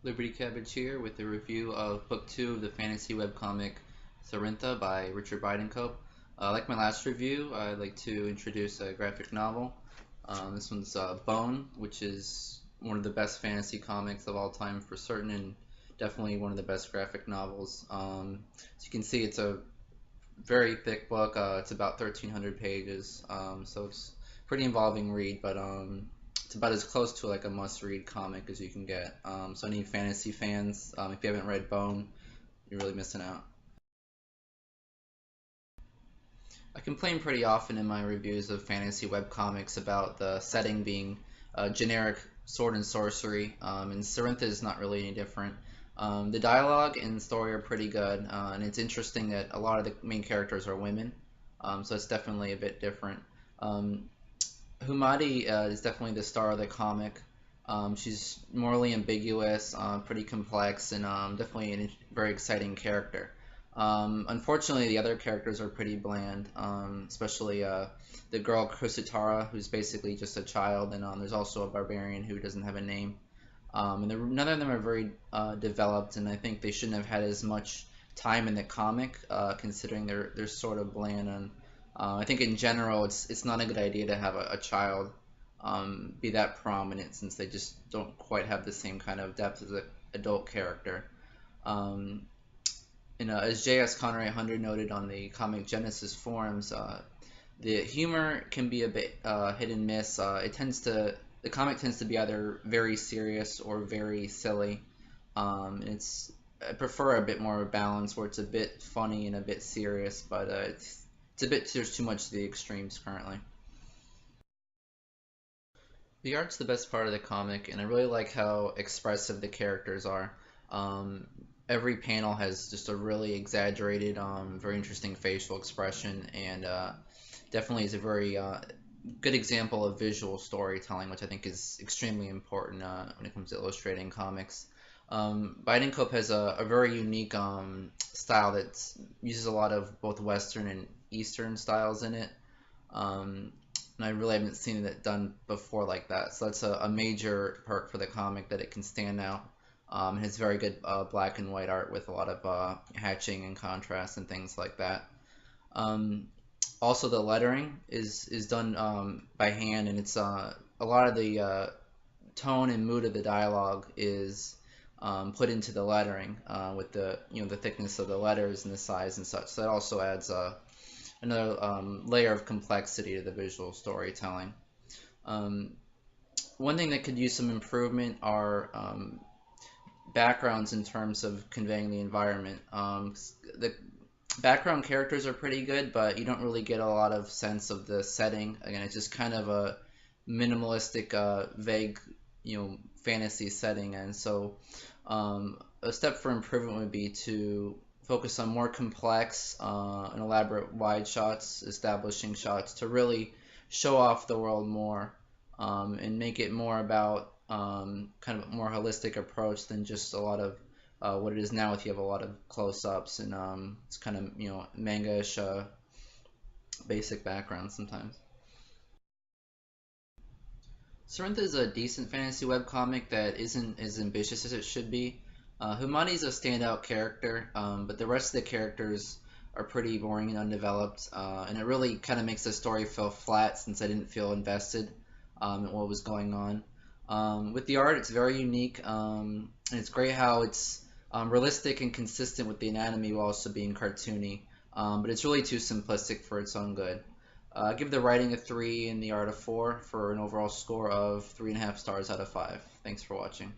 Liberty Cabbage here with a review of Book 2 of the fantasy webcomic Cerintha by Richard Bidencope. Like my last review, I'd like to introduce a graphic novel. This one's Bone, which is one of the best fantasy comics of all time for certain, and definitely one of the best graphic novels. As you can see, it's a very thick book. It's about 1,300 pages, so it's pretty involving read, but it's about as close to like a must-read comic as you can get. So any fantasy fans, if you haven't read Bone, you're really missing out. I complain pretty often in my reviews of fantasy webcomics about the setting being generic sword and sorcery, and Cerintha is not really any different. The dialogue and story are pretty good, and it's interesting that a lot of the main characters are women, so it's definitely a bit different. Um, Humadi is definitely the star of the comic. She's morally ambiguous, pretty complex, and definitely a very exciting character. Unfortunately, the other characters are pretty bland, especially the girl Kusitara, who's basically just a child, and there's also a barbarian who doesn't have a name. And none of them are very developed, and I think they shouldn't have had as much time in the comic, considering they're sort of bland. And I think in general, it's not a good idea to have a child be that prominent, since they just don't quite have the same kind of depth as an adult character. Um, as JS Connery 100 noted on the Comic Genesis forums, the humor can be a bit hit and miss. The comic tends to be either very serious or very silly. I prefer a bit more balance where it's a bit funny and a bit serious, but it's a bit there's too much to the extremes currently. The art's the best part of the comic, and I really like how expressive the characters are. Um, every panel has just a really exaggerated, very interesting facial expression, and definitely is a very good example of visual storytelling, which I think is extremely important when it comes to illustrating comics. Bidencope has a very unique style that uses a lot of both Western and Eastern styles in it. Um, and I really haven't seen it done before like that. So that's a major perk for the comic, that it can stand out. It has very good black and white art with a lot of hatching and contrast and things like that. Um, Also, the lettering is done by hand, and it's a lot of the tone and mood of the dialogue is put into the lettering with the the thickness of the letters and the size and such. So that also adds another layer of complexity to the visual storytelling. Um, One thing that could use some improvement are backgrounds in terms of conveying the environment. The background characters are pretty good, but you don't really get a lot of sense of the setting. Again, it's just kind of a minimalistic, vague, fantasy setting, and so a step for improvement would be to focus on more complex and elaborate wide shots, establishing shots to really show off the world more and make it more about kind of a more holistic approach than just a lot of what it is now. If you have a lot of close-ups and it's kind of manga-ish basic background sometimes. Cerintha is a decent fantasy webcomic that isn't as ambitious as it should be. Humani's a standout character, but the rest of the characters are pretty boring and undeveloped, and it really kind of makes the story feel flat since I didn't feel invested in what was going on. With the art, it's very unique, and it's great how it's realistic and consistent with the anatomy while also being cartoony, but it's really too simplistic for its own good. Give the writing a 3 and the art a 4 for an overall score of 3.5 stars out of 5. Thanks for watching.